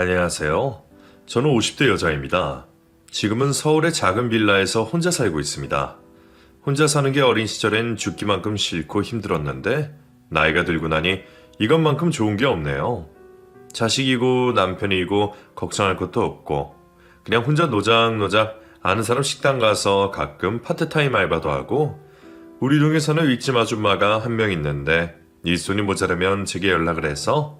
안녕하세요. 저는 50대 여자입니다. 지금은 서울의 작은 빌라에서 혼자 살고 있습니다. 혼자 사는 게 어린 시절엔 죽기만큼 싫고 힘들었는데 나이가 들고 나니 이것만큼 좋은 게 없네요. 자식이고 남편이고 걱정할 것도 없고 그냥 혼자 노작노작 아는 사람 식당 가서 가끔 파트타임 알바도 하고 우리 동에 사는 윗집 아줌마가 한 명 있는데 일손이 모자라면 제게 연락을 해서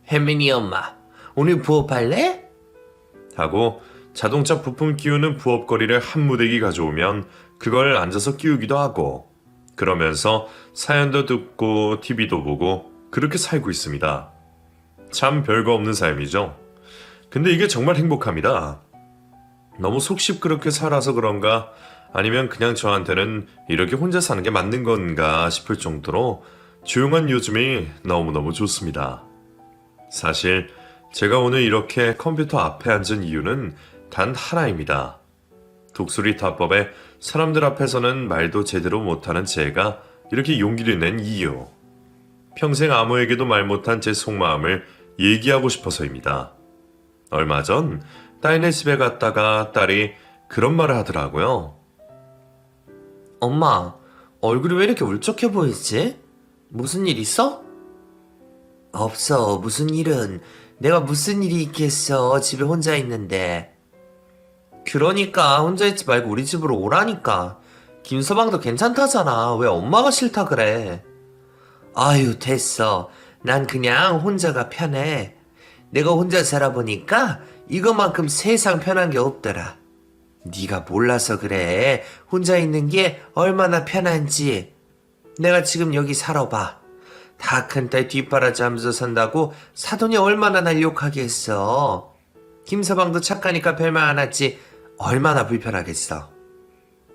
혜민이 엄마, 오늘 부업할래? 하고 자동차 부품 끼우는 부업거리를 한 무대기 가져오면 그걸 앉아서 끼우기도 하고 그러면서 사연도 듣고 TV도 보고 그렇게 살고 있습니다. 참 별거 없는 삶이죠. 근데 이게 정말 행복합니다. 너무 속 시끄럽게 살아서 그런가 아니면 그냥 저한테는 이렇게 혼자 사는 게 맞는 건가 싶을 정도로 조용한 요즘이 너무너무 좋습니다. 사실 제가 오늘 이렇게 컴퓨터 앞에 앉은 이유는 단 하나입니다. 독수리 타법에 사람들 앞에서는 말도 제대로 못하는 제가 이렇게 용기를 낸 이유. 평생 아무에게도 말 못한 제 속마음을 얘기하고 싶어서입니다. 얼마 전 딸네 집에 갔다가 딸이 그런 말을 하더라고요. 엄마, 얼굴이 왜 이렇게 울적해 보이지? 무슨 일 있어? 없어, 무슨 일은. 내가 무슨 일이 있겠어, 집에 혼자 있는데. 그러니까 혼자 있지 말고 우리 집으로 오라니까. 김서방도 괜찮다잖아. 왜 엄마가 싫다 그래? 아유, 됐어. 난 그냥 혼자가 편해. 내가 혼자 살아보니까 이거만큼 세상 편한 게 없더라. 네가 몰라서 그래. 혼자 있는 게 얼마나 편한지. 내가 지금 여기 살아봐. 다 큰 딸 뒷바라지하면서 산다고 사돈이 얼마나 날 욕하겠어. 김서방도 착하니까 별말 안 하지 얼마나 불편하겠어.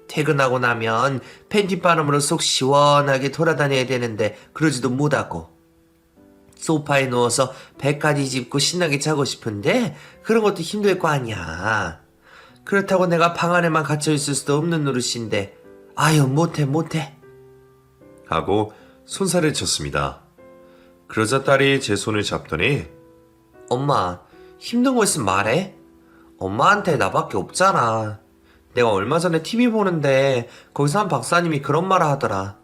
퇴근하고 나면 팬티바람으로 속 시원하게 돌아다녀야 되는데 그러지도 못하고 소파에 누워서 배까지 짚고 신나게 자고 싶은데 그런 것도 힘들 거 아니야. 그렇다고 내가 방 안에만 갇혀있을 수도 없는 노릇인데 아유 못해 하고 손살을 쳤습니다. 그러자 딸이 제 손을 잡더니 엄마, 힘든 거 있으면 말해. 엄마한테 나밖에 없잖아. 내가 얼마 전에 TV 보는데 거기서 한 박사님이 그런 말을 하더라.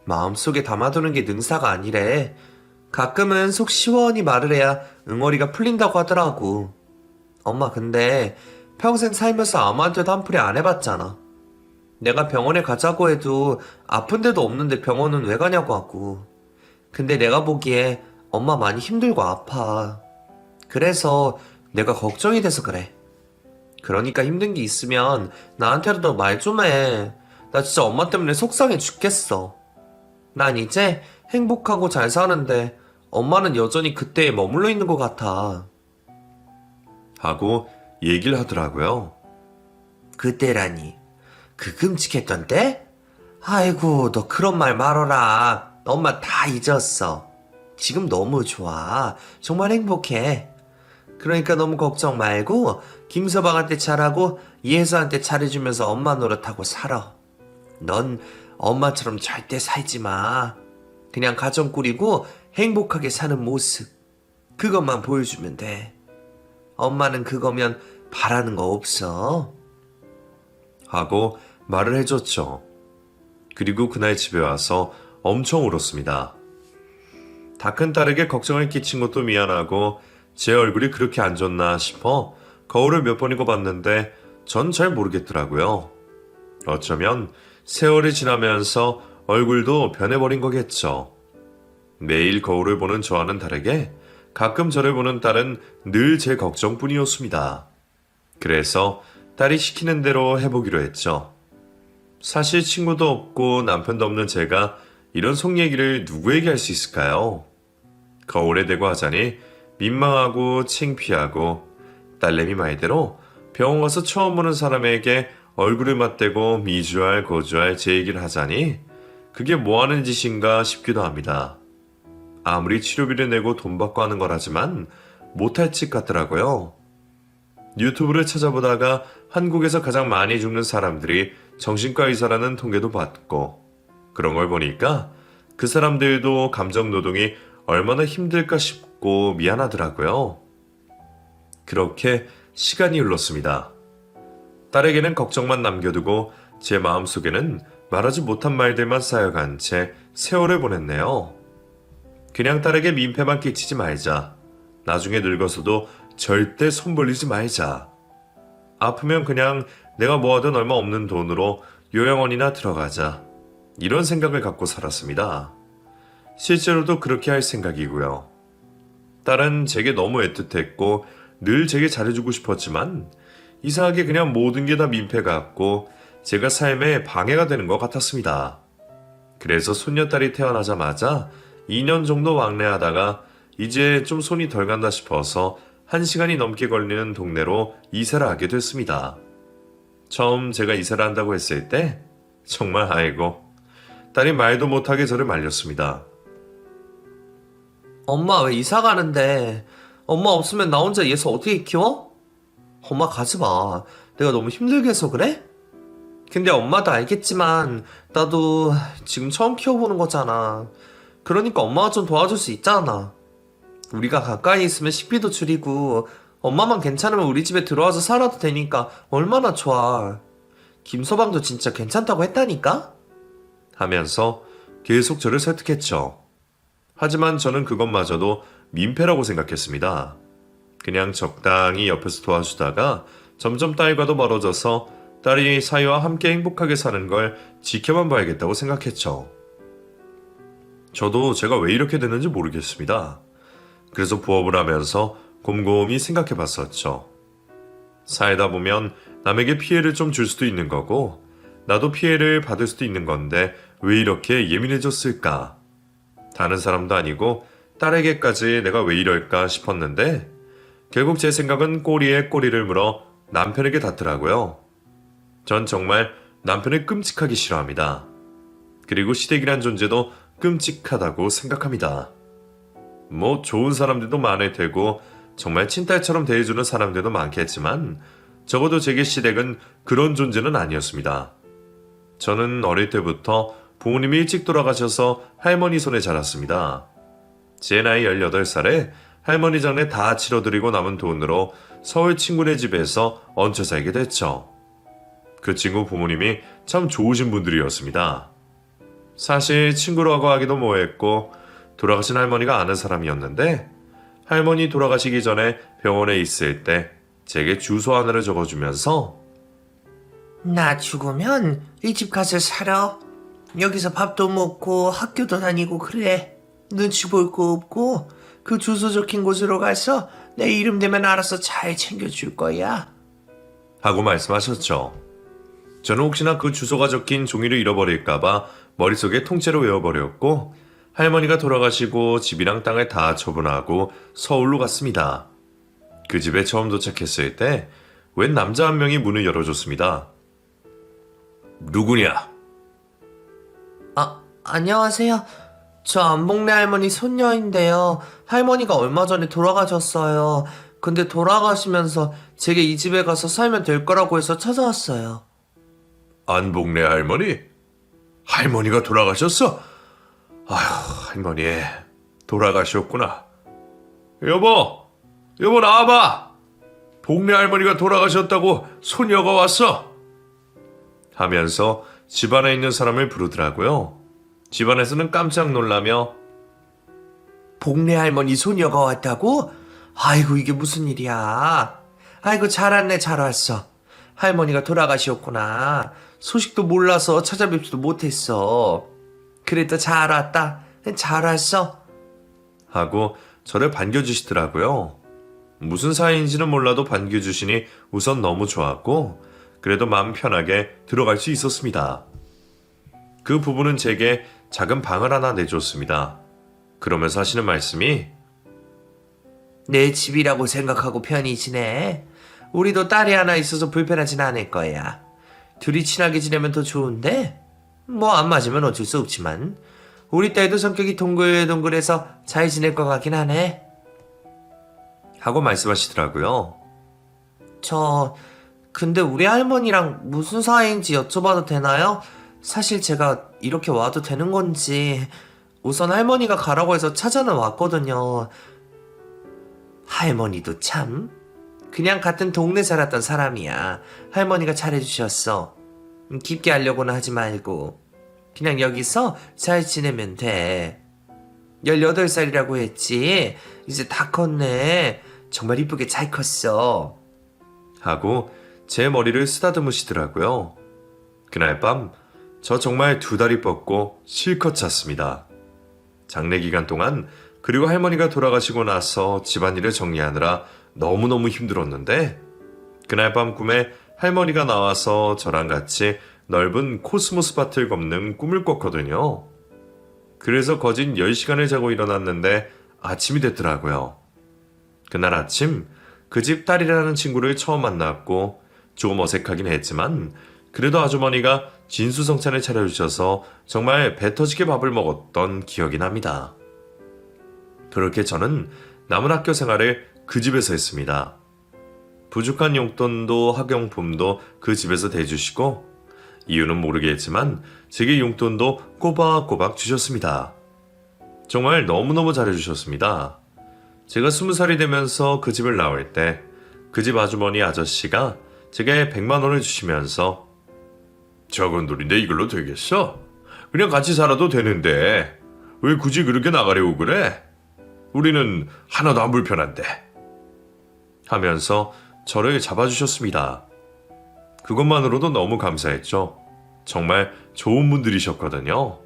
마음속에 담아두는 게 능사가 아니래. 가끔은 속 시원히 말을 해야 응어리가 풀린다고 하더라고. 엄마 근데 평생 살면서 아무한테도 한풀이 안 해봤잖아. 내가 병원에 가자고 해도 아픈 데도 없는데 병원은 왜 가냐고 하고. 근데 내가 보기에 엄마 많이 힘들고 아파. 그래서 내가 걱정이 돼서 그래. 그러니까 힘든 게 있으면 나한테라도 말 좀 해. 나 진짜 엄마 때문에 속상해 죽겠어. 난 이제 행복하고 잘 사는데 엄마는 여전히 그때에 머물러 있는 것 같아. 하고 얘기를 하더라고요. 그때라니. 그 끔찍했던 때? 아이고, 너 그런 말 말어라. 엄마 다 잊었어. 지금 너무 좋아. 정말 행복해. 그러니까 너무 걱정 말고 김서방한테 잘하고 예수한테 잘해주면서 엄마 노릇하고 살아. 넌 엄마처럼 절대 살지 마. 그냥 가정 꾸리고 행복하게 사는 모습. 그것만 보여주면 돼. 엄마는 그거면 바라는 거 없어. 하고 말을 해줬죠. 그리고 그날 집에 와서 엄청 울었습니다. 다 큰 딸에게 걱정을 끼친 것도 미안하고 제 얼굴이 그렇게 안 좋나 싶어 거울을 몇 번이고 봤는데 전 잘 모르겠더라고요. 어쩌면 세월이 지나면서 얼굴도 변해버린 거겠죠. 매일 거울을 보는 저와는 다르게 가끔 저를 보는 딸은 늘 제 걱정뿐이었습니다. 그래서 딸이 시키는 대로 해보기로 했죠. 사실 친구도 없고 남편도 없는 제가 이런 속 얘기를 누구에게 할 수 있을까요? 거울에 대고 하자니 민망하고 창피하고 딸내미 말대로 병원 가서 처음 보는 사람에게 얼굴을 맞대고 미주알 고주알 제 얘기를 하자니 그게 뭐하는 짓인가 싶기도 합니다. 아무리 치료비를 내고 돈 받고 하는 거라지만 못할 짓 같더라고요. 유튜브를 찾아보다가 한국에서 가장 많이 죽는 사람들이 정신과 의사라는 통계도 받고 그런 걸 보니까 그 사람들도 감정 노동이 얼마나 힘들까 싶고 미안하더라고요. 그렇게 시간이 흘렀습니다. 딸에게는 걱정만 남겨두고 제 마음속에는 말하지 못한 말들만 쌓여간 채 세월을 보냈네요. 그냥 딸에게 민폐만 끼치지 말자. 나중에 늙어서도 절대 손 벌리지 말자. 아프면 그냥 내가 모아둔 얼마 없는 돈으로 요양원이나 들어가자. 이런 생각을 갖고 살았습니다. 실제로도 그렇게 할 생각이고요. 딸은 제게 너무 애틋했고 늘 제게 잘해주고 싶었지만 이상하게 그냥 모든 게 다 민폐 같고 제가 삶에 방해가 되는 것 같았습니다. 그래서 손녀딸이 태어나자마자 2년 정도 왕래하다가 이제 좀 손이 덜 간다 싶어서 1시간이 넘게 걸리는 동네로 이사를 하게 됐습니다. 처음 제가 이사를 한다고 했을 때 정말 아이고 딸이 말도 못하게 저를 말렸습니다. 엄마 왜 이사 가는데? 엄마 없으면 나 혼자 얘서 어떻게 키워? 엄마 가지 마. 내가 너무 힘들게 해서 그래? 근데 엄마도 알겠지만 나도 지금 처음 키워보는 거잖아. 그러니까 엄마가 좀 도와줄 수 있잖아. 우리가 가까이 있으면 식비도 줄이고 엄마만 괜찮으면 우리 집에 들어와서 살아도 되니까 얼마나 좋아. 김서방도 진짜 괜찮다고 했다니까? 하면서 계속 저를 설득했죠. 하지만 저는 그것마저도 민폐라고 생각했습니다. 그냥 적당히 옆에서 도와주다가 점점 딸과도 멀어져서 딸이 사위와 함께 행복하게 사는 걸 지켜만 봐야겠다고 생각했죠. 저도 제가 왜 이렇게 됐는지 모르겠습니다. 그래서 부업을 하면서 곰곰이 생각해 봤었죠. 살다 보면 남에게 피해를 좀 줄 수도 있는 거고 나도 피해를 받을 수도 있는 건데 왜 이렇게 예민해졌을까? 다른 사람도 아니고 딸에게까지 내가 왜 이럴까 싶었는데 결국 제 생각은 꼬리에 꼬리를 물어 남편에게 닿더라고요. 전 정말 남편을 끔찍하게 싫어합니다. 그리고 시댁이란 존재도 끔찍하다고 생각합니다. 뭐 좋은 사람들도 많을 테고 정말 친딸처럼 대해주는 사람들도 많겠지만 적어도 제게 시댁은 그런 존재는 아니었습니다. 저는 어릴 때부터 부모님이 일찍 돌아가셔서 할머니 손에 자랐습니다. 제 나이 18살에 할머니 장례 다 치러드리고 남은 돈으로 서울 친구네 집에서 얹혀 살게 됐죠. 그 친구 부모님이 참 좋으신 분들이었습니다. 사실 친구라고 하기도 뭐했고 돌아가신 할머니가 아는 사람이었는데 할머니 돌아가시기 전에 병원에 있을 때 제게 주소 하나를 적어주면서 나 죽으면 이 집 가서 살아. 여기서 밥도 먹고 학교도 다니고 그래. 눈치 볼 거 없고 그 주소 적힌 곳으로 가서 내 이름 되면 알아서 잘 챙겨줄 거야. 하고 말씀하셨죠. 저는 혹시나 그 주소가 적힌 종이를 잃어버릴까봐 머릿속에 통째로 외워버렸고 할머니가 돌아가시고 집이랑 땅을 다 처분하고 서울로 갔습니다. 그 집에 처음 도착했을 때 웬 남자 한 명이 문을 열어줬습니다. 누구냐? 안녕하세요. 저 안복래 할머니 손녀인데요. 할머니가 얼마 전에 돌아가셨어요. 근데 돌아가시면서 제게 이 집에 가서 살면 될 거라고 해서 찾아왔어요. 안복래 할머니? 할머니가 돌아가셨어? 아휴, 할머니 돌아가셨구나. 여보 나와봐. 복래 할머니가 돌아가셨다고 소녀가 왔어. 하면서 집안에 있는 사람을 부르더라고요. 집안에서는 깜짝 놀라며 복래 할머니 소녀가 왔다고? 아이고 이게 무슨 일이야. 아이고 잘 왔네 잘 왔어. 할머니가 돌아가셨구나. 소식도 몰라서 찾아뵙지도 못했어. 그래도 잘 왔다. 잘 왔어. 하고 저를 반겨주시더라고요. 무슨 사이인지는 몰라도 반겨주시니 우선 너무 좋았고 그래도 마음 편하게 들어갈 수 있었습니다. 그 부부는 제게 작은 방을 하나 내줬습니다. 그러면서 하시는 말씀이 내 집이라고 생각하고 편히 지내. 우리도 딸이 하나 있어서 불편하진 않을 거야. 둘이 친하게 지내면 더 좋은데 뭐 안 맞으면 어쩔 수 없지만 우리 딸도 성격이 동글동글해서 잘 지낼 것 같긴 하네. 하고 말씀하시더라고요. 근데 우리 할머니랑 무슨 사이인지 여쭤봐도 되나요? 사실 제가 이렇게 와도 되는 건지 우선 할머니가 가라고 해서 찾아는 왔거든요. 할머니도 참 그냥 같은 동네 살았던 사람이야. 할머니가 잘해주셨어. 깊게 하려고는 하지 말고 그냥 여기서 잘 지내면 돼. 18살이라고 했지? 이제 다 컸네. 정말 이쁘게 잘 컸어. 하고 제 머리를 쓰다듬으시더라고요. 그날 밤 저 정말 두 다리 뻗고 실컷 잤습니다. 장례 기간 동안 그리고 할머니가 돌아가시고 나서 집안일을 정리하느라 너무너무 힘들었는데 그날 밤 꿈에 할머니가 나와서 저랑 같이 넓은 코스모스 밭을 걷는 꿈을 꿨거든요. 그래서 거진 10시간을 자고 일어났는데 아침이 됐더라고요. 그날 아침 그 집 딸이라는 친구를 처음 만났고 조금 어색하긴 했지만 그래도 아주머니가 진수성찬을 차려주셔서 정말 배 터지게 밥을 먹었던 기억이 납니다. 그렇게 저는 남은 학교 생활을 그 집에서 했습니다. 부족한 용돈도 학용품도 그 집에서 대주시고 이유는 모르겠지만 제게 용돈도 꼬박꼬박 주셨습니다. 정말 너무너무 잘해주셨습니다. 제가 20살이 되면서 그 집을 나올 때 그 집 아주머니 아저씨가 제게 100만 원을 주시면서 적은 돈인데 이걸로 되겠어? 그냥 같이 살아도 되는데 왜 굳이 그렇게 나가려고 그래? 우리는 하나도 안 불편한데 하면서 저를 잡아주셨습니다. 그것만으로도 너무 감사했죠. 정말 좋은 분들이셨거든요.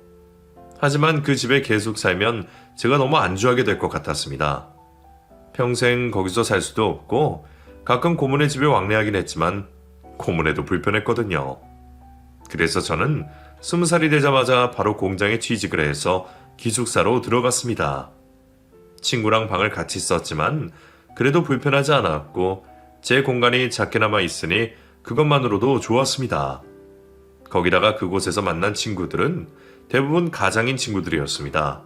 하지만 그 집에 계속 살면 제가 너무 안주하게 될 것 같았습니다. 평생 거기서 살 수도 없고 가끔 고모네 집에 왕래하긴 했지만 고모네도 불편했거든요. 그래서 저는 20살이 되자마자 바로 공장에 취직을 해서 기숙사로 들어갔습니다. 친구랑 방을 같이 썼지만 그래도 불편하지 않았고 제 공간이 작게나마 있으니 그것만으로도 좋았습니다. 거기다가 그곳에서 만난 친구들은 대부분 가장인 친구들이었습니다.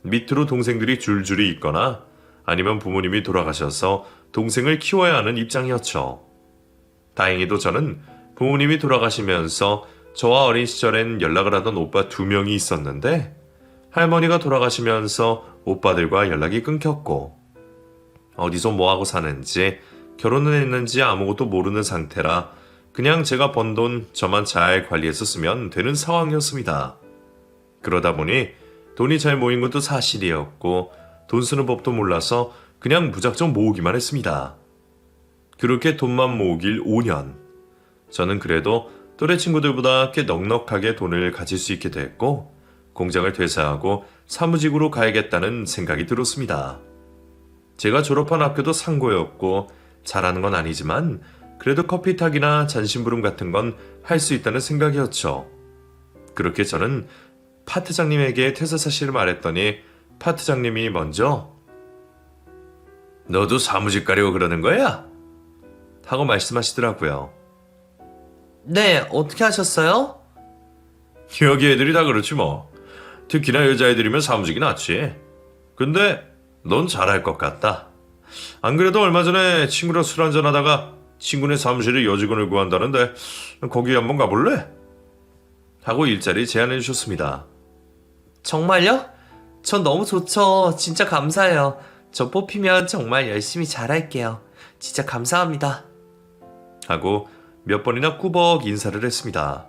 밑으로 동생들이 줄줄이 있거나 아니면 부모님이 돌아가셔서 동생을 키워야 하는 입장이었죠. 다행히도 저는 부모님이 돌아가시면서 저와 어린 시절엔 연락을 하던 오빠 2명이 있었는데 할머니가 돌아가시면서 오빠들과 연락이 끊겼고 어디서 뭐하고 사는지 결혼은 했는지 아무것도 모르는 상태라 그냥 제가 번 돈 저만 잘 관리해서 쓰면 되는 상황이었습니다. 그러다 보니 돈이 잘 모인 것도 사실이었고 돈 쓰는 법도 몰라서 그냥 무작정 모으기만 했습니다. 그렇게 돈만 모으길 5년. 저는 그래도 또래 친구들보다 꽤 넉넉하게 돈을 가질 수 있게 됐고 공장을 퇴사하고 사무직으로 가야겠다는 생각이 들었습니다. 제가 졸업한 학교도 상고였고 잘하는 건 아니지만 그래도 커피 타기나 잔심부름 같은 건 할 수 있다는 생각이었죠. 그렇게 저는 파트장님에게 퇴사 사실을 말했더니 파트장님이 먼저 너도 사무직 가려고 그러는 거야? 하고 말씀하시더라고요. 네, 어떻게 하셨어요? 여기 애들이 다 그렇지 뭐. 특히나 여자애들이면 사무직이 낫지. 근데 넌 잘할 것 같다. 안 그래도 얼마 전에 친구랑 술 한잔 하다가 친구네 사무실에 여직원을 구한다는데 거기 한번 가볼래? 하고 일자리 제안해 주셨습니다. 정말요? 전 너무 좋죠. 진짜 감사해요. 저 뽑히면 정말 열심히 잘할게요. 진짜 감사합니다. 하고 몇 번이나 꾸벅 인사를 했습니다.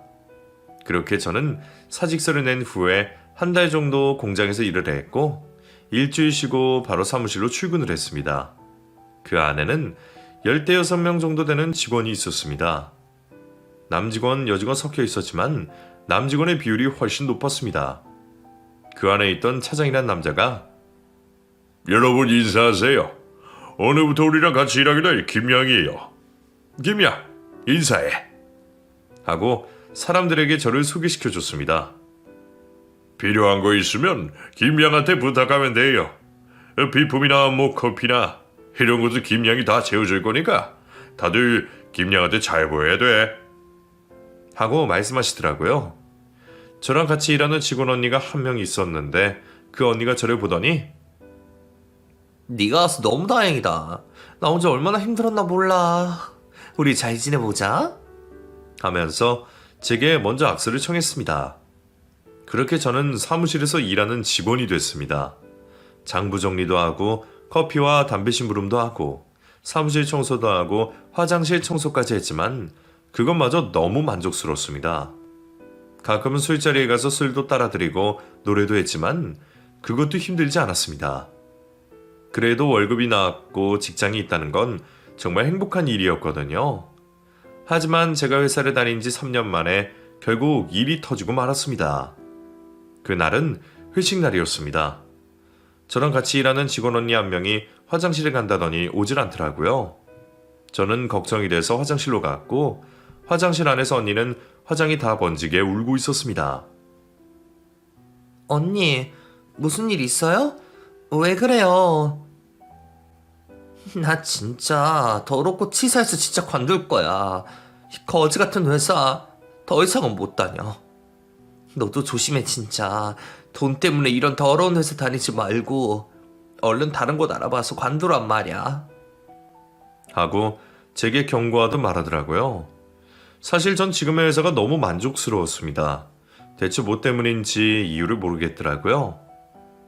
그렇게 저는 사직서를 낸 후에 한 달 정도 공장에서 일을 했고 일주일 쉬고 바로 사무실로 출근을 했습니다. 그 안에는 16명 정도 되는 직원이 있었습니다. 남직원, 여직원 섞여 있었지만 남직원의 비율이 훨씬 높았습니다. 그 안에 있던 차장이란 남자가 여러분 인사하세요. 오늘부터 우리랑 같이 일하게 될 김양이에요. 김양, 인사해. 하고 사람들에게 저를 소개시켜줬습니다. 필요한 거 있으면 김양한테 부탁하면 돼요. 비품이나 뭐 커피나 이런 것도 김양이 다 채워줄 거니까 다들 김양한테 잘 보여야 돼. 하고 말씀하시더라고요. 저랑 같이 일하는 직원 언니가 한 명 있었는데 그 언니가 저를 보더니 네가 와서 너무 다행이다. 나 혼자 얼마나 힘들었나 몰라. 우리 잘 지내보자. 하면서 제게 먼저 악수를 청했습니다. 그렇게 저는 사무실에서 일하는 직원이 됐습니다. 장부 정리도 하고 커피와 담배 심부름도 하고 사무실 청소도 하고 화장실 청소까지 했지만 그것마저 너무 만족스럽습니다. 가끔은 술자리에 가서 술도 따라드리고 노래도 했지만 그것도 힘들지 않았습니다. 그래도 월급이 나왔고 직장이 있다는 건 정말 행복한 일이었거든요. 하지만 제가 회사를 다닌 지 3년 만에 결국 일이 터지고 말았습니다. 그날은 회식 날이었습니다. 저랑 같이 일하는 직원 언니 한 명이 화장실에 간다더니 오질 않더라고요. 저는 걱정이 돼서 화장실로 갔고 화장실 안에서 언니는 화장이 다 번지게 울고 있었습니다. 언니, 무슨 일 있어요? 왜 그래요? 나 진짜 더럽고 치사해서 진짜 관둘 거야. 이 거지 같은 회사 더 이상은 못 다녀. 너도 조심해 진짜. 돈 때문에 이런 더러운 회사 다니지 말고 얼른 다른 곳 알아봐서 관두란 말이야. 하고 제게 경고하듯 말하더라고요. 사실 전 지금의 회사가 너무 만족스러웠습니다. 대체 뭐 때문인지 이유를 모르겠더라고요.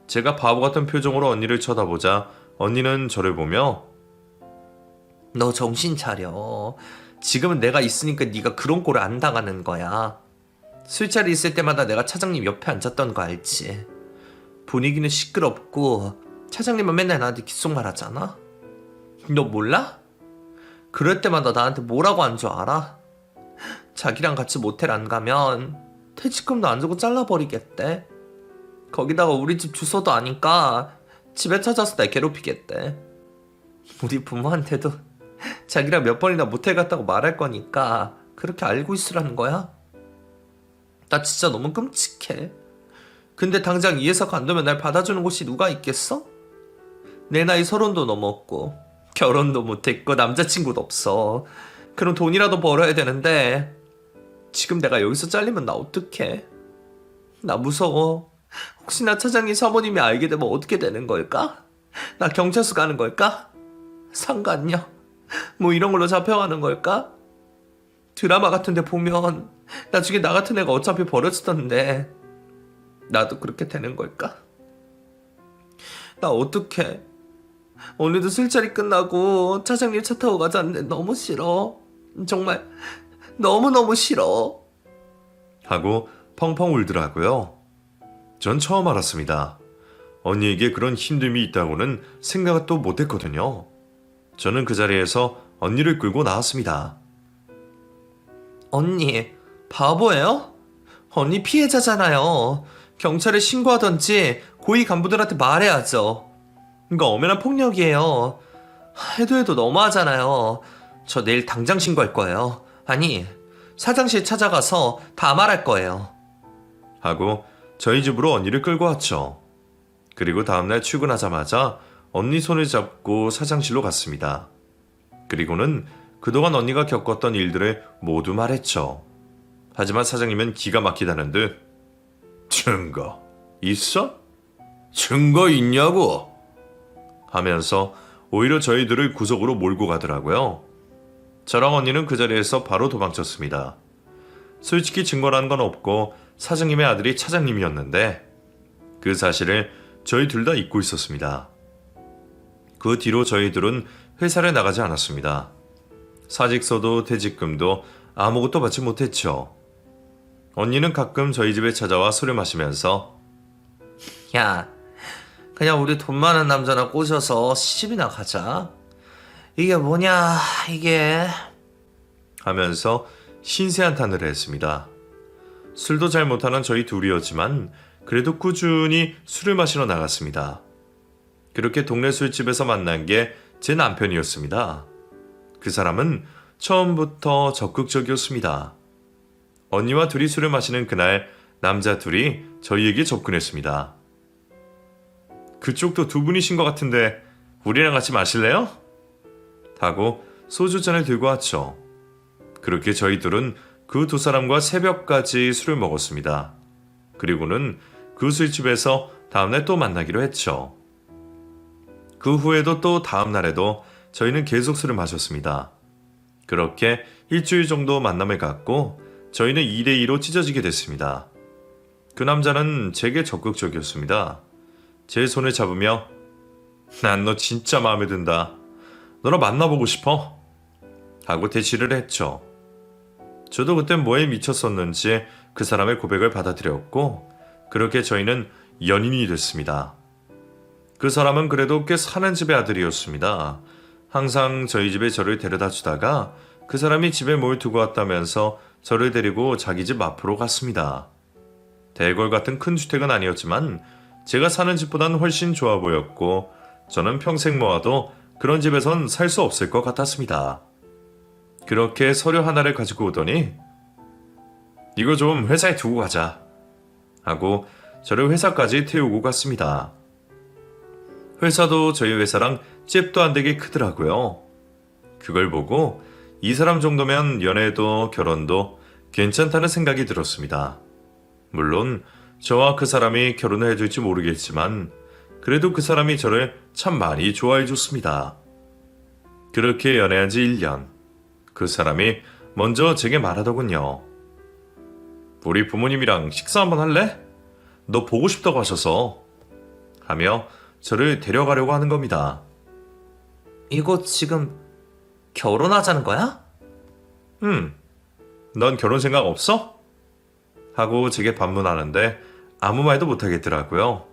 제가 바보 같은 표정으로 언니를 쳐다보자 언니는 저를 보며 너 정신 차려. 지금은 내가 있으니까 네가 그런 꼴을 안 당하는 거야. 술자리 있을 때마다 내가 차장님 옆에 앉았던 거 알지? 분위기는 시끄럽고 차장님은 맨날 나한테 귓속말하잖아. 너 몰라? 그럴 때마다 나한테 뭐라고 한 줄 알아? 자기랑 같이 모텔 안 가면 퇴직금도 안 주고 잘라버리겠대. 거기다가 우리 집 주소도 아니까 집에 찾아서 날 괴롭히겠대. 우리 부모한테도 자기랑 몇 번이나 모텔 갔다고 말할 거니까 그렇게 알고 있으라는 거야? 나 진짜 너무 끔찍해. 근데 당장 이 회사 관두면 날 받아주는 곳이 누가 있겠어? 내 나이 30도 넘었고 결혼도 못했고 남자친구도 없어. 그럼 돈이라도 벌어야 되는데 지금 내가 여기서 잘리면 나 어떡해? 나 무서워. 혹시나 차장님 사모님이 알게 되면 어떻게 되는 걸까? 나 경찰서 가는 걸까? 상간녀? 뭐 이런 걸로 잡혀가는 걸까? 드라마 같은 데 보면 나중에 나 같은 애가 어차피 버려지던데 나도 그렇게 되는 걸까? 나 어떡해. 오늘도 술자리 끝나고 차장님 차 타고 가자는데 너무 싫어. 정말 너무너무 싫어. 하고 펑펑 울더라고요. 전 처음 알았습니다. 언니에게 그런 힘듦이 있다고는 생각도 못했거든요. 저는 그 자리에서 언니를 끌고 나왔습니다. 언니 바보예요? 언니 피해자잖아요. 경찰에 신고하던지 고위 간부들한테 말해야죠. 이거 엄연한 폭력이에요. 해도 너무하잖아요. 저 내일 당장 신고할 거예요. 아니, 사장실 찾아가서 다 말할 거예요. 하고 저희 집으로 언니를 끌고 왔죠. 그리고 다음날 출근하자마자 언니 손을 잡고 사장실로 갔습니다. 그리고는 그동안 언니가 겪었던 일들을 모두 말했죠. 하지만 사장님은 기가 막히다는 듯 증거 있어? 증거 있냐고? 하면서 오히려 저희들을 구석으로 몰고 가더라고요. 저랑 언니는 그 자리에서 바로 도망쳤습니다. 솔직히 증거라는 건 없고 사장님의 아들이 차장님이었는데 그 사실을 저희 둘 다 잊고 있었습니다. 그 뒤로 저희들은 회사를 나가지 않았습니다. 사직서도 퇴직금도 아무것도 받지 못했죠. 언니는 가끔 저희 집에 찾아와 술을 마시면서 야, 그냥 우리 돈 많은 남자나 꼬셔서 시집이나 가자. 이게 뭐냐 이게. 하면서 신세한탄을 했습니다. 술도 잘 못하는 저희 둘이었지만 그래도 꾸준히 술을 마시러 나갔습니다. 그렇게 동네 술집에서 만난 게 제 남편이었습니다. 그 사람은 처음부터 적극적이었습니다. 언니와 둘이 술을 마시는 그날 남자 둘이 저희에게 접근했습니다. 그쪽도 두 분이신 것 같은데 우리랑 같이 마실래요? 하고 소주잔을 들고 왔죠. 그렇게 저희 둘은 그 두 사람과 새벽까지 술을 먹었습니다. 그리고는 그 술집에서 다음날 또 만나기로 했죠. 그 후에도 또 다음날에도 저희는 계속 술을 마셨습니다. 그렇게 일주일 정도 만남을 갖고 저희는 2대2로 찢어지게 됐습니다. 그 남자는 제게 적극적이었습니다. 제 손을 잡으며 난 너 진짜 마음에 든다. 너랑 만나보고 싶어. 하고 대시를 했죠. 저도 그때 뭐에 미쳤었는지 그 사람의 고백을 받아들였고 그렇게 저희는 연인이 됐습니다. 그 사람은 그래도 꽤 사는 집의 아들이었습니다. 항상 저희 집에 저를 데려다 주다가 그 사람이 집에 뭘 두고 왔다면서 저를 데리고 자기 집 앞으로 갔습니다. 대궐 같은 큰 주택은 아니었지만 제가 사는 집보단 훨씬 좋아 보였고 저는 평생 모아도 그런 집에선 살 수 없을 것 같았습니다. 그렇게 서류 하나를 가지고 오더니 이거 좀 회사에 두고 가자 하고 저를 회사까지 태우고 갔습니다. 회사도 저희 회사랑 잽도 안 되게 크더라고요. 그걸 보고 이 사람 정도면 연애도 결혼도 괜찮다는 생각이 들었습니다. 물론 저와 그 사람이 결혼을 해줄지 모르겠지만 그래도 그 사람이 저를 참 많이 좋아해 줬습니다. 그렇게 연애한 지 1년. 그 사람이 먼저 제게 말하더군요. 우리 부모님이랑 식사 한번 할래? 너 보고 싶다고 하셔서 하며 저를 데려가려고 하는 겁니다. 이거 지금 결혼하자는 거야? 넌 결혼 생각 없어? 하고 제게 반문하는데 아무 말도 못하겠더라고요.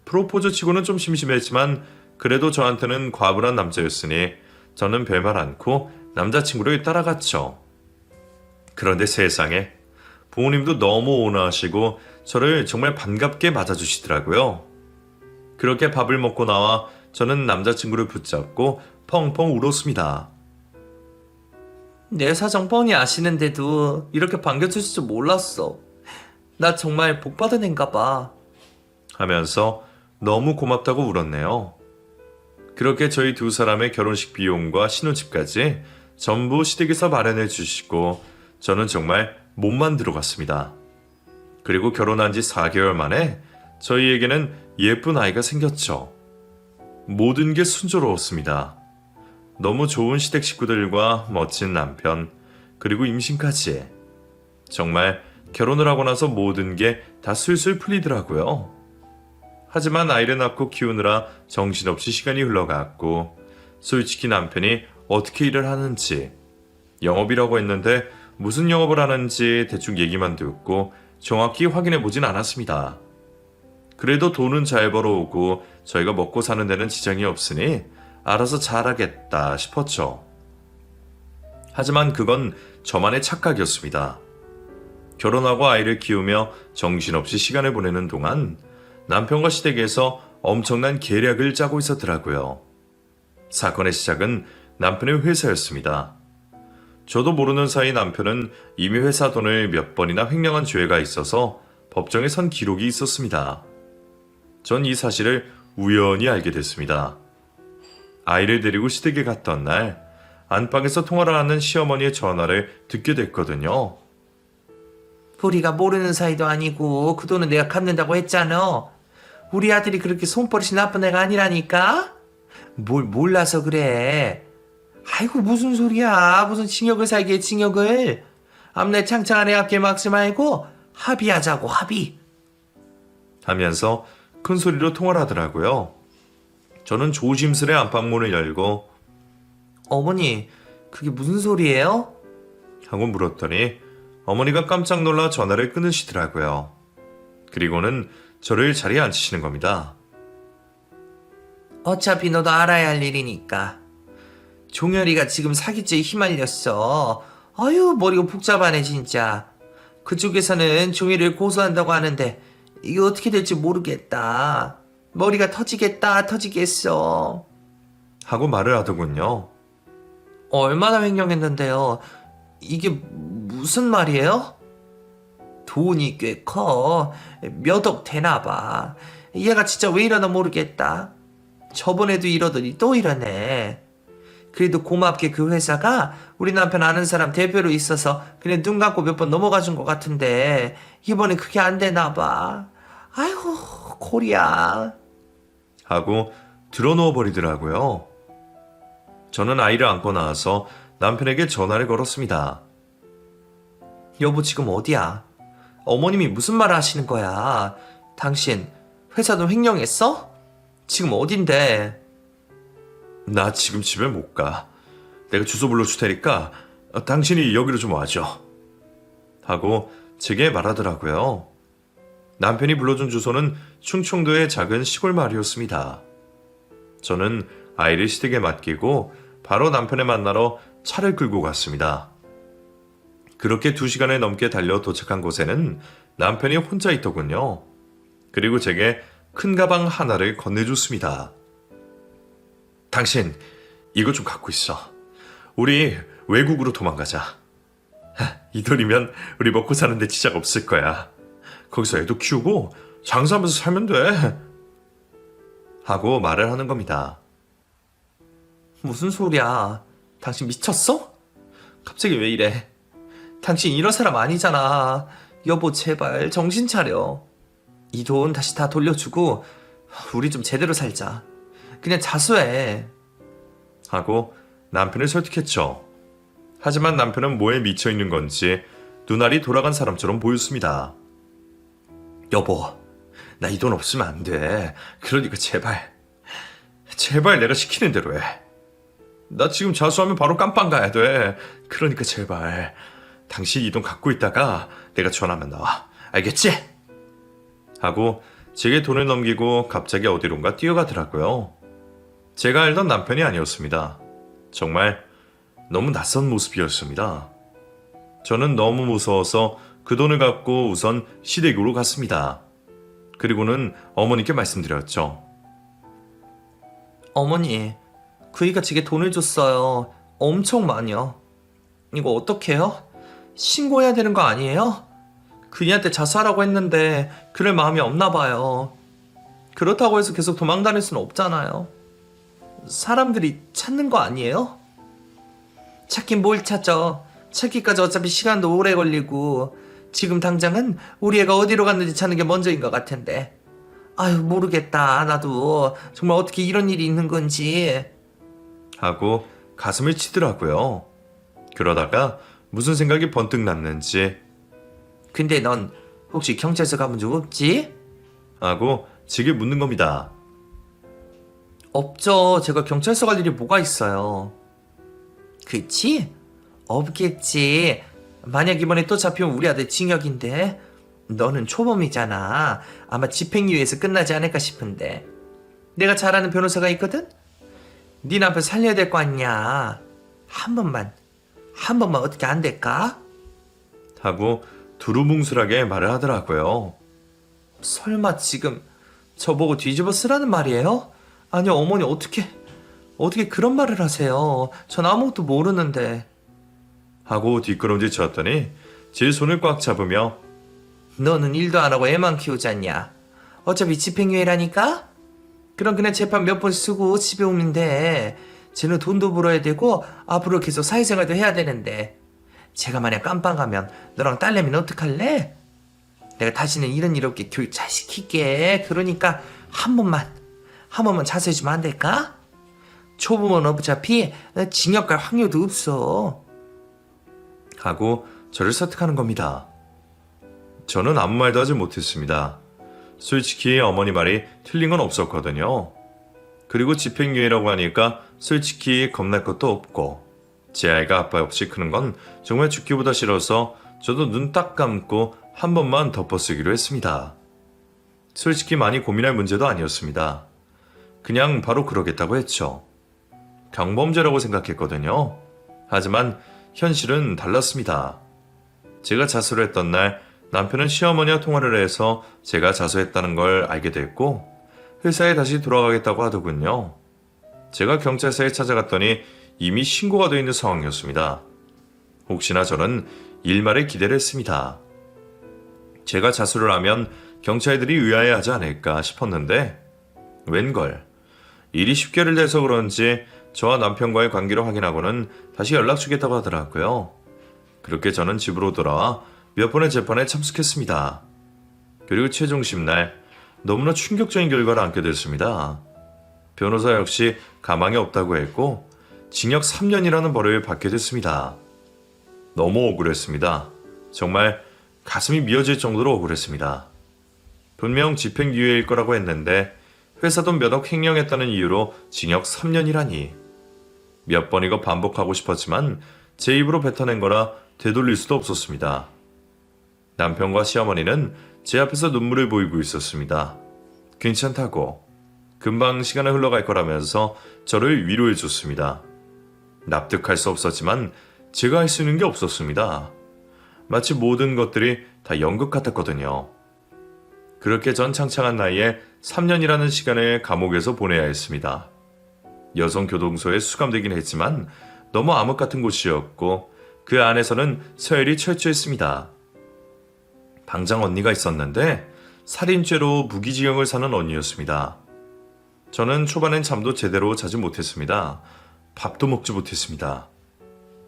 프로포즈 치고는 좀 심심했지만 그래도 저한테는 과분한 남자였으니 저는 별말 않고 남자친구를 따라갔죠. 그런데 세상에 부모님도 너무 온화하시고 저를 정말 반갑게 맞아주시더라고요. 그렇게 밥을 먹고 나와 저는 남자친구를 붙잡고 펑펑 울었습니다. 내 사정 뻔히 아시는데도 이렇게 반겨주실 줄 몰랐어. 나 정말 복받은 애인가 봐. 하면서 너무 고맙다고 울었네요. 그렇게 저희 두 사람의 결혼식 비용과 신혼집까지 전부 시댁에서 마련해 주시고 저는 정말 몸만 들어갔습니다. 그리고 결혼한 지 4개월 만에 저희에게는 예쁜 아이가 생겼죠. 모든 게 순조로웠습니다. 너무 좋은 시댁 식구들과 멋진 남편, 그리고 임신까지. 정말 결혼을 하고 나서 모든 게 다 술술 풀리더라고요. 하지만 아이를 낳고 키우느라 정신없이 시간이 흘러갔고 솔직히 남편이 어떻게 일을 하는지 영업이라고 했는데 무슨 영업을 하는지 대충 얘기만 듣고 정확히 확인해 보진 않았습니다. 그래도 돈은 잘 벌어오고 저희가 먹고 사는 데는 지장이 없으니 알아서 잘하겠다 싶었죠. 하지만 그건 저만의 착각이었습니다. 결혼하고 아이를 키우며 정신없이 시간을 보내는 동안 남편과 시댁에서 엄청난 계략을 짜고 있었더라고요. 사건의 시작은 남편의 회사였습니다. 저도 모르는 사이 남편은 이미 회사 돈을 몇 번이나 횡령한 죄가 있어서 법정에 선 기록이 있었습니다. 전 이 사실을 우연히 알게 됐습니다. 아이를 데리고 시댁에 갔던 날 안방에서 통화를 하는 시어머니의 전화를 듣게 됐거든요. 우리가 모르는 사이도 아니고 그 돈은 내가 갚는다고 했잖아. 우리 아들이 그렇게 손버릇이 나쁜 애가 아니라니까? 뭘 몰라서 그래. 아이고 무슨 소리야. 무슨 징역을 살게 징역을. 앞내 창창한 애 앞길 막지 말고 합의하자고 합의. 하면서 큰 소리로 통화를 하더라고요. 저는 조심스레 안방문을 열고 어머니 그게 무슨 소리예요? 하고 물었더니 어머니가 깜짝 놀라 전화를 끊으시더라고요. 그리고는 저를 자리에 앉히시는 겁니다. 어차피 너도 알아야 할 일이니까. 종현이가 지금 사기죄에 휘말렸어. 아유 머리가 복잡하네 진짜. 그쪽에서는 종현이를 고소한다고 하는데 이게 어떻게 될지 모르겠다. 머리가 터지겠다 터지겠어. 하고 말을 하더군요. 얼마나 횡령했는데요. 이게 무슨 말이에요? 돈이 꽤 커. 몇 억 되나 봐. 얘가 진짜 왜 이러나 모르겠다. 저번에도 이러더니 또 이러네. 그래도 고맙게 그 회사가 우리 남편 아는 사람 대표로 있어서 그냥 눈 감고 몇 번 넘어가 준 것 같은데 이번엔 그게 안 되나 봐. 아이고 코리아. 하고 드러누워 버리더라고요. 저는 아이를 안고 나와서 남편에게 전화를 걸었습니다. 여보 지금 어디야? 어머님이 무슨 말을 하시는 거야? 당신 회사 돈 횡령했어? 지금 어딘데? 나 지금 집에 못 가. 내가 주소 불러줄 테니까 당신이 여기로 좀 와줘. 하고 제게 말하더라고요. 남편이 불러준 주소는 충청도의 작은 시골 마을이었습니다. 저는 아이를 시댁에 맡기고 바로 남편을 만나러 차를 끌고 갔습니다. 그렇게 2시간을 넘게 달려 도착한 곳에는 남편이 혼자 있더군요. 그리고 제게 큰 가방 하나를 건네줬습니다. 당신 이거 좀 갖고 있어. 우리 외국으로 도망가자. 이 돈이면 우리 먹고 사는데 지장 없을 거야. 거기서 애도 키우고 장사하면서 살면 돼. 하고 말을 하는 겁니다. 무슨 소리야? 당신 미쳤어? 갑자기 왜 이래? 당신 이런 사람 아니잖아. 여보, 제발 정신 차려. 이 돈 다시 다 돌려주고 우리 좀 제대로 살자. 그냥 자수해. 하고 남편을 설득했죠. 하지만 남편은 뭐에 미쳐 있는 건지 눈알이 돌아간 사람처럼 보였습니다. 여보, 나 이 돈 없으면 안 돼. 그러니까 제발 내가 시키는 대로 해. 나 지금 자수하면 바로 깜빵 가야 돼. 그러니까 제발 당신 이 돈 갖고 있다가 내가 전화하면 나와. 알겠지? 하고 제게 돈을 넘기고 갑자기 어디론가 뛰어가더라고요. 제가 알던 남편이 아니었습니다. 정말 너무 낯선 모습이었습니다. 저는 너무 무서워서 그 돈을 갖고 우선 시댁으로 갔습니다. 그리고는 어머니께 말씀드렸죠. 어머니, 그이가 제게 돈을 줬어요. 엄청 많이요. 이거 어떡해요? 신고해야 되는 거 아니에요? 그이한테 자수하라고 했는데 그럴 마음이 없나 봐요. 그렇다고 해서 계속 도망 다닐 수는 없잖아요. 사람들이 찾는 거 아니에요? 찾긴 뭘 찾죠. 찾기까지 어차피 시간도 오래 걸리고 지금 당장은 우리 애가 어디로 갔는지 찾는 게 먼저인 것 같은데. 아유, 모르겠다. 나도 정말 어떻게 이런 일이 있는 건지. 하고 가슴을 치더라고요. 그러다가 무슨 생각이 번뜩 났는지 근데 넌 혹시 경찰서 가본 적 없지? 하고 제게 묻는 겁니다. 없죠. 제가 경찰서 갈 일이 뭐가 있어요. 그치? 없겠지. 만약 이번에 또 잡히면 우리 아들 징역인데. 너는 초범이잖아. 아마 집행유예에서 끝나지 않을까 싶은데. 내가 잘 아는 변호사가 있거든? 네 남편 살려야 될 거 아니야. 한 번만 어떻게 안 될까? 하고 두루뭉술하게 말을 하더라고요. 설마 지금 저보고 뒤집어 쓰라는 말이에요? 아니요, 어머니, 어떻게 그런 말을 하세요? 전 아무것도 모르는데. 하고 뒷걸음질 쳤더니 제 손을 꽉 잡으며 너는 일도 안 하고 애만 키우잖냐? 어차피 집행유예라니까? 그럼 그냥 재판 몇 번 쓰고 집에 오면 돼. 쟤는 돈도 벌어야 되고 앞으로 계속 사회생활도 해야 되는데. 제가 만약 깜빵 가면 너랑 딸내미는 어떡할래? 내가 다시는 이런 일 없게 교육 잘 시킬게. 그러니까 한 번만 자수해주면 안 될까? 초보면 어차피 징역 갈 확률도 없어. 하고 저를 설득하는 겁니다. 저는 아무 말도 하지 못했습니다. 솔직히 어머니 말이 틀린 건 없었거든요. 그리고 집행유예라고 하니까 솔직히 겁날 것도 없고 제 아이가 아빠 없이 크는 건 정말 죽기보다 싫어서 저도 눈 딱 감고 한 번만 덮어쓰기로 했습니다. 솔직히 많이 고민할 문제도 아니었습니다. 그냥 바로 그러겠다고 했죠. 경범죄라고 생각했거든요. 하지만 현실은 달랐습니다. 제가 자수를 했던 날 남편은 시어머니와 통화를 해서 제가 자수했다는 걸 알게 됐고 회사에 다시 돌아가겠다고 하더군요. 제가 경찰서에 찾아갔더니 이미 신고가 되어 있는 상황이었습니다. 혹시나 저는 일말의 기대를 했습니다. 제가 자수를 하면 경찰들이 의아해하지 않을까 싶었는데 웬걸 일이 10개월 돼서 그런지 저와 남편과의 관계를 확인하고는 다시 연락 주겠다고 하더라고요. 그렇게 저는 집으로 돌아와 몇 번의 재판에 참석했습니다. 그리고 최종심 날 너무나 충격적인 결과를 안게 됐습니다. 변호사 역시 가망이 없다고 했고 징역 3년이라는 벌을 받게 됐습니다. 너무 억울했습니다. 정말 가슴이 미어질 정도로 억울했습니다. 분명 집행유예일 거라고 했는데 회사 돈 몇 억 횡령했다는 이유로 징역 3년이라니. 몇 번이고 반복하고 싶었지만 제 입으로 뱉어낸 거라 되돌릴 수도 없었습니다. 남편과 시어머니는 제 앞에서 눈물을 보이고 있었습니다. 괜찮다고. 금방 시간이 흘러갈 거라면서 저를 위로해 줬습니다. 납득할 수 없었지만 제가 할 수 있는 게 없었습니다. 마치 모든 것들이 다 연극 같았거든요. 그렇게 전 창창한 나이에 3년이라는 시간을 감옥에서 보내야 했습니다. 여성교동소에 수감되긴 했지만 너무 암흑 같은 곳이었고 그 안에서는 서열이 철저했습니다. 방장 언니가 있었는데 살인죄로 무기징역을 사는 언니였습니다. 저는 초반엔 잠도 제대로 자지 못했습니다. 밥도 먹지 못했습니다.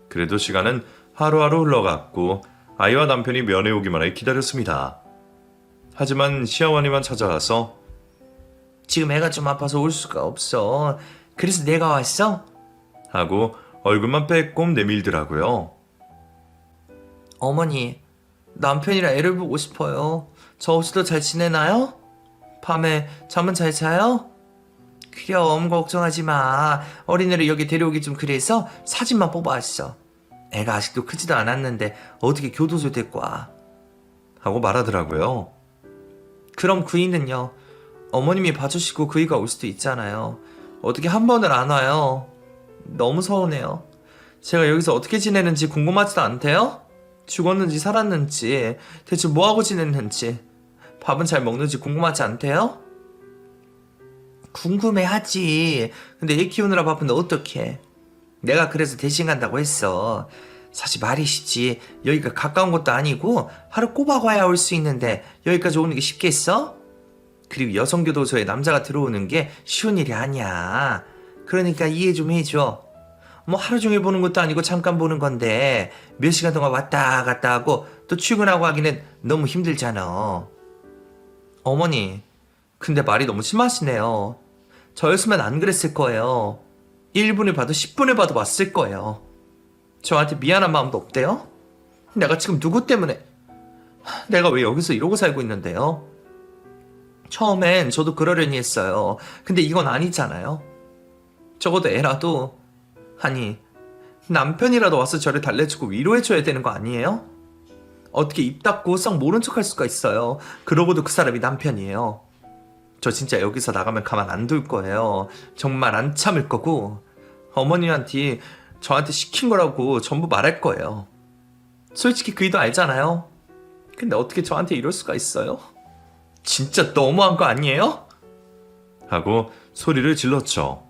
그래도 시간은 하루하루 흘러갔고 아이와 남편이 면회 오기만을 기다렸습니다. 하지만 시어머니만 찾아와서 지금 애가 좀 아파서 올 수가 없어. 그래서 내가 왔어? 하고 얼굴만 빼꼼 내밀더라고요. 어머니, 남편이랑 애를 보고 싶어요. 저 없이도 잘 지내나요? 밤에 잠은 잘 자요? 그럼 걱정하지 마. 어린애를 여기 데려오기 좀 그래서 사진만 뽑아왔어. 애가 아직도 크지도 않았는데 어떻게 교도소에 데리고 와. 하고 말하더라고요. 그럼 그이는요? 어머님이 봐주시고 그이가 올 수도 있잖아요. 어떻게 한 번을 안 와요? 너무 서운해요. 제가 여기서 어떻게 지내는지 궁금하지도 않대요? 죽었는지 살았는지 대체 뭐하고 지냈는지 밥은 잘 먹는지 궁금하지 않대요? 궁금해하지. 근데 애 키우느라 바쁜데 어떡해. 내가 그래서 대신 간다고 했어. 사실 말이 쉽지. 여기가 가까운 것도 아니고 하루 꼬박 와야 올 수 있는데 여기까지 오는 게 쉽겠어? 그리고 여성교도소에 남자가 들어오는 게 쉬운 일이 아니야. 그러니까 이해 좀 해줘. 뭐 하루 종일 보는 것도 아니고 잠깐 보는 건데 몇 시간 동안 왔다 갔다 하고 또 출근하고 하기는 너무 힘들잖아. 어머니, 근데 말이 너무 심하시네요. 저였으면 안 그랬을 거예요. 1분을 봐도 10분을 봐도 왔을 거예요. 저한테 미안한 마음도 없대요? 내가 지금 누구 때문에 내가 왜 여기서 이러고 살고 있는데요? 처음엔 저도 그러려니 했어요. 근데 이건 아니잖아요. 적어도 애라도 아니 남편이라도 와서 저를 달래주고 위로해줘야 되는 거 아니에요? 어떻게 입 닫고 썩 모른 척 할 수가 있어요. 그러고도 그 사람이 남편이에요. 저 진짜 여기서 나가면 가만 안 둘 거예요. 정말 안 참을 거고 어머니한테 저한테 시킨 거라고 전부 말할 거예요. 솔직히 그이도 알잖아요. 근데 어떻게 저한테 이럴 수가 있어요? 진짜 너무한 거 아니에요? 하고 소리를 질렀죠.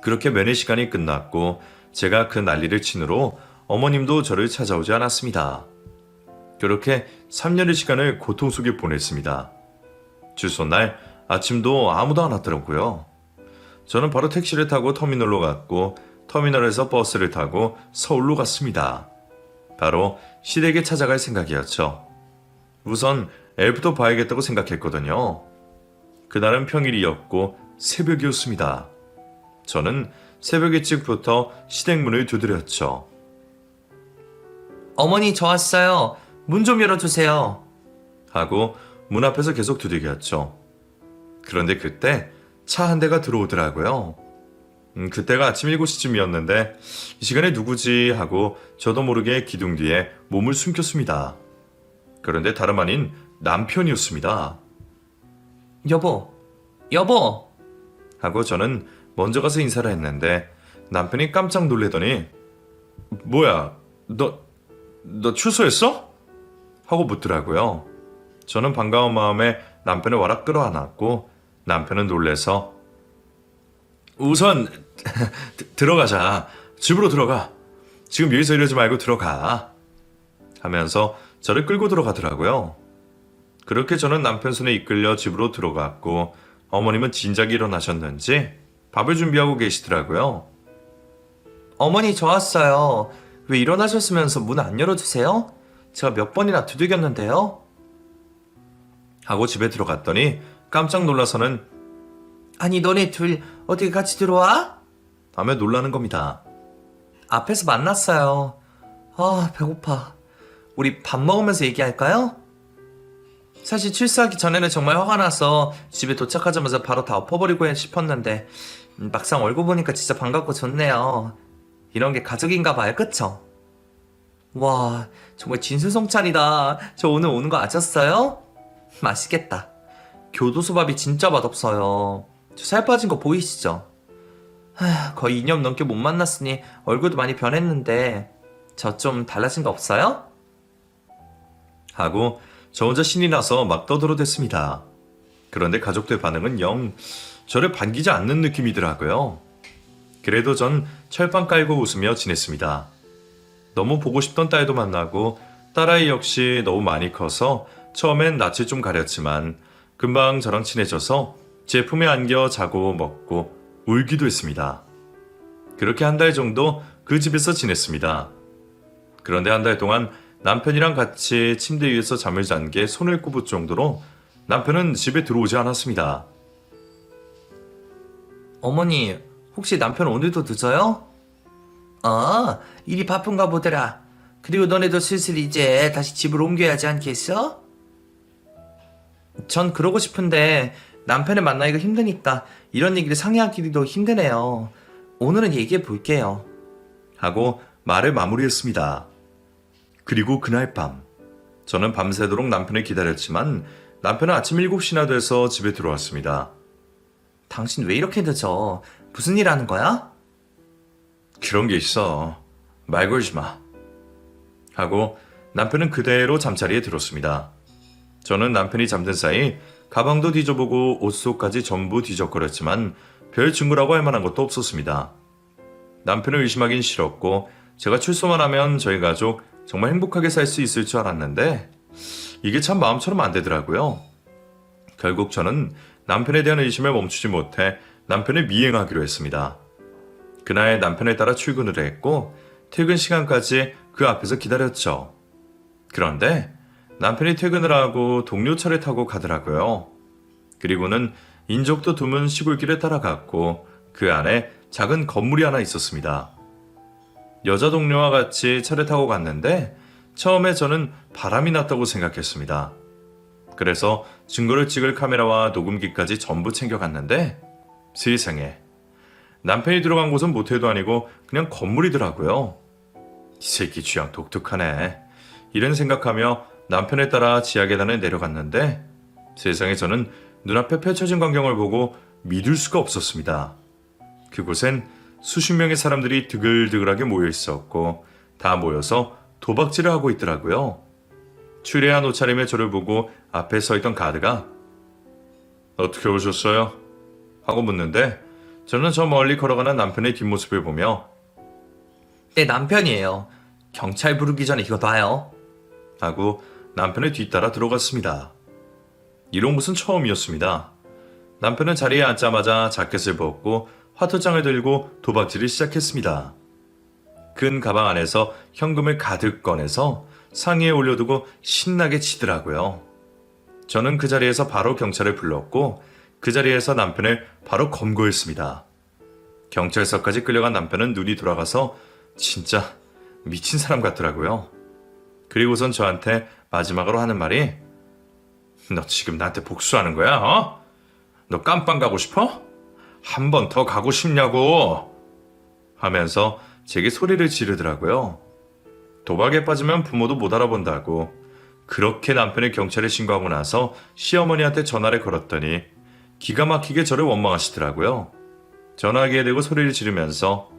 그렇게 면회 시간이 끝났고 제가 그 난리를 치느로 어머님도 저를 찾아오지 않았습니다. 그렇게 3년의 시간을 고통 속에 보냈습니다. 주소날 아침도 아무도 안 왔더라고요. 저는 바로 택시를 타고 터미널로 갔고 터미널에서 버스를 타고 서울로 갔습니다. 바로 시댁에 찾아갈 생각이었죠. 우선 애부터 봐야겠다고 생각했거든요. 그날은 평일이었고 새벽이었습니다. 저는 새벽 일찍부터 시댁 문을 두드렸죠. 어머니 저 왔어요. 문 좀 열어주세요. 하고 문 앞에서 계속 두들겼죠. 그런데 그때 차 한 대가 들어오더라고요. 그때가 아침 7시쯤이었는데 이 시간에 누구지 하고 저도 모르게 기둥 뒤에 몸을 숨겼습니다. 그런데 다름 아닌 남편이었습니다. 여보, 여보. 하고 저는 먼저 가서 인사를 했는데 남편이 깜짝 놀래더니 뭐야 너 출소했어? 하고 묻더라고요. 저는 반가운 마음에 남편을 와락 끌어안았고 남편은 놀래서 우선 들어가자. 집으로 들어가. 지금 여기서 이러지 말고 들어가. 하면서 저를 끌고 들어가더라고요. 그렇게 저는 남편 손에 이끌려 집으로 들어갔고 어머님은 진작에 일어나셨는지 밥을 준비하고 계시더라고요. 어머니 저 왔어요. 왜 일어나셨으면서 문 안 열어주세요? 제가 몇 번이나 두들겼는데요. 하고 집에 들어갔더니 깜짝 놀라서는 아니 너네 둘 어떻게 같이 들어와? 하며 놀라는 겁니다. 앞에서 만났어요. 아 배고파. 우리 밥 먹으면서 얘기할까요? 사실 출소하기 전에는 정말 화가 나서 집에 도착하자마자 바로 다 엎어버리고 싶었는데 막상 얼굴 보니까 진짜 반갑고 좋네요. 이런 게 가족인가 봐요, 그쵸? 와, 정말 진수성찬이다. 저 오늘 오는 거 아셨어요? 맛있겠다. 교도소밥이 진짜 맛없어요. 저 살 빠진 거 보이시죠? 거의 2년 넘게 못 만났으니 얼굴도 많이 변했는데 저 좀 달라진 거 없어요? 하고 저 혼자 신이 나서 막 떠들어댔습니다. 그런데 가족들 반응은 영 저를 반기지 않는 느낌이더라고요. 그래도 전 철판 깔고 웃으며 지냈습니다. 너무 보고 싶던 딸도 만나고 딸아이 역시 너무 많이 커서 처음엔 낯을 좀 가렸지만 금방 저랑 친해져서 제 품에 안겨 자고 먹고 울기도 했습니다. 그렇게 한 달 정도 그 집에서 지냈습니다. 그런데 한 달 동안 남편이랑 같이 침대 위에서 잠을 잔 게 손을 꼽을 정도로 남편은 집에 들어오지 않았습니다. 어머니, 혹시 남편 오늘도 늦어요? 일이 바쁜가 보더라. 그리고 너네도 슬슬 이제 다시 집을 옮겨야 하지 않겠어? 전 그러고 싶은데 남편을 만나기가 힘드니까 이런 얘기를 상의하기도 힘드네요. 오늘은 얘기해 볼게요. 하고 말을 마무리했습니다. 그리고 그날 밤 저는 밤새도록 남편을 기다렸지만 남편은 아침 7시나 돼서 집에 들어왔습니다. 당신 왜 이렇게 늦어? 무슨 일 하는 거야? 그런 게 있어. 말 걸지 마. 하고 남편은 그대로 잠자리에 들었습니다. 저는 남편이 잠든 사이 가방도 뒤져보고 옷 속까지 전부 뒤적거렸지만 별 증거라고 할 만한 것도 없었습니다. 남편을 의심하긴 싫었고 제가 출소만 하면 저희 가족 정말 행복하게 살 수 있을 줄 알았는데 이게 참 마음처럼 안 되더라고요. 결국 저는 남편에 대한 의심을 멈추지 못해 남편을 미행하기로 했습니다. 그날 남편을 따라 출근을 했고 퇴근 시간까지 그 앞에서 기다렸죠. 그런데 남편이 퇴근을 하고 동료 차를 타고 가더라고요. 그리고는 인적도 드문 시골길을 따라갔고 그 안에 작은 건물이 하나 있었습니다. 여자 동료와 같이 차를 타고 갔는데 처음에 저는 바람이 났다고 생각했습니다. 그래서 증거를 찍을 카메라와 녹음기까지 전부 챙겨갔는데 세상에 남편이 들어간 곳은 모텔도 아니고 그냥 건물이더라고요. 이 새끼 취향 독특하네. 이런 생각하며 남편에 따라 지하 계단에 내려갔는데 세상에 저는 눈앞에 펼쳐진 광경을 보고 믿을 수가 없었습니다. 그곳엔 수십 명의 사람들이 드글드글하게 모여 있었고 다 모여서 도박질을 하고 있더라고요. 추레한 옷차림의 저를 보고 앞에 서 있던 가드가 어떻게 오셨어요? 하고 묻는데 저는 저 멀리 걸어가는 남편의 뒷모습을 보며 내 남편이에요. 경찰 부르기 전에 이거 봐요. 하고 남편을 뒤따라 들어갔습니다. 이런 것은 처음이었습니다. 남편은 자리에 앉자마자 자켓을 벗고 화투장을 들고 도박질을 시작했습니다. 큰 가방 안에서 현금을 가득 꺼내서 상의에 올려두고 신나게 치더라고요. 저는 그 자리에서 바로 경찰을 불렀고 그 자리에서 남편을 바로 검거했습니다. 경찰서까지 끌려간 남편은 눈이 돌아가서 진짜 미친 사람 같더라고요. 그리고선 저한테 마지막으로 하는 말이 너 지금 나한테 복수하는 거야? 어? 너 깜빵 가고 싶어? 한 번 더 가고 싶냐고 하면서 제게 소리를 지르더라고요. 도박에 빠지면 부모도 못 알아본다고. 그렇게 남편이 경찰에 신고하고 나서 시어머니한테 전화를 걸었더니 기가 막히게 저를 원망하시더라고요. 전화기에 대고 소리를 지르면서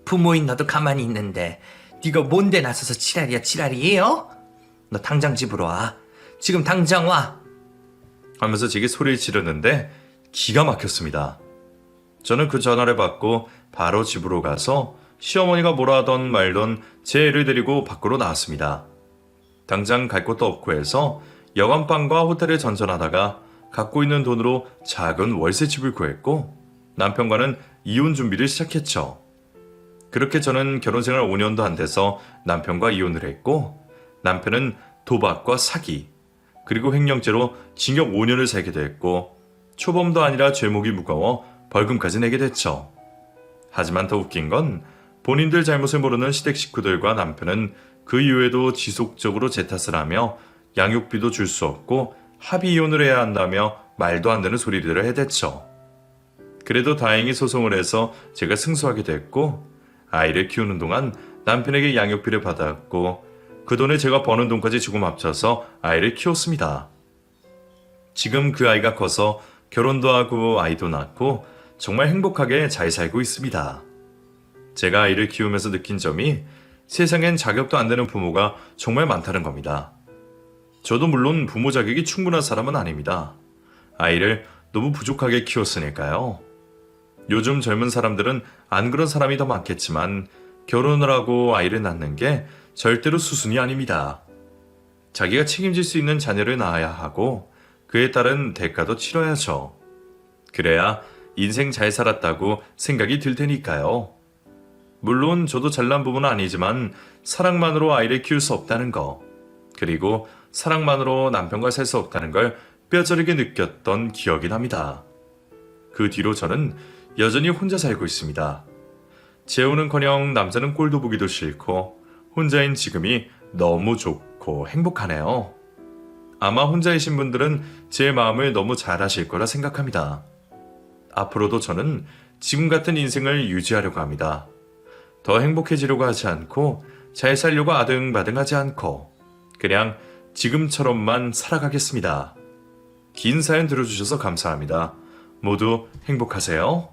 부모인 너도 가만히 있는데 네가 뭔데 나서서 지랄이야 지랄이에요? 너 당장 집으로 와. 지금 당장 와. 하면서 제게 소리를 지르는데 기가 막혔습니다. 저는 그 전화를 받고 바로 집으로 가서 시어머니가 뭐라 하던 말던 제 애를 데리고 밖으로 나왔습니다. 당장 갈 곳도 없고 해서 여관방과 호텔을 전전하다가 갖고 있는 돈으로 작은 월세집을 구했고 남편과는 이혼 준비를 시작했죠. 그렇게 저는 결혼생활 5년도 안 돼서 남편과 이혼을 했고 남편은 도박과 사기 그리고 횡령죄로 징역 5년을 살게 됐고 초범도 아니라 죄목이 무거워 벌금까지 내게 됐죠. 하지만 더 웃긴 건 본인들 잘못을 모르는 시댁 식구들과 남편은 그 이후에도 지속적으로 제 탓을 하며 양육비도 줄 수 없고 합의 이혼을 해야 한다며 말도 안 되는 소리들을 해댔죠. 그래도 다행히 소송을 해서 제가 승소하게 됐고 아이를 키우는 동안 남편에게 양육비를 받았고 그 돈에 제가 버는 돈까지 조금 합쳐서 아이를 키웠습니다. 지금 그 아이가 커서 결혼도 하고 아이도 낳고 정말 행복하게 잘 살고 있습니다. 제가 아이를 키우면서 느낀 점이 세상엔 자격도 안 되는 부모가 정말 많다는 겁니다. 저도 물론 부모 자격이 충분한 사람은 아닙니다. 아이를 너무 부족하게 키웠으니까요. 요즘 젊은 사람들은 안 그런 사람이 더 많겠지만 결혼을 하고 아이를 낳는 게 절대로 수순이 아닙니다. 자기가 책임질 수 있는 자녀를 낳아야 하고 그에 따른 대가도 치러야죠. 그래야 인생 잘 살았다고 생각이 들 테니까요. 물론 저도 잘난 부분은 아니지만 사랑만으로 아이를 키울 수 없다는 거, 그리고 사랑만으로 남편과 살 수 없다는 걸 뼈저리게 느꼈던 기억이 납니다. 그 뒤로 저는 여전히 혼자 살고 있습니다. 재혼은커녕 남자는 꼴도 보기도 싫고 혼자인 지금이 너무 좋고 행복하네요. 아마 혼자이신 분들은 제 마음을 너무 잘 아실 거라 생각합니다. 앞으로도 저는 지금 같은 인생을 유지하려고 합니다. 더 행복해지려고 하지 않고 잘 살려고 아등바등하지 않고 그냥 지금처럼만 살아가겠습니다. 긴 사연 들어주셔서 감사합니다. 모두 행복하세요.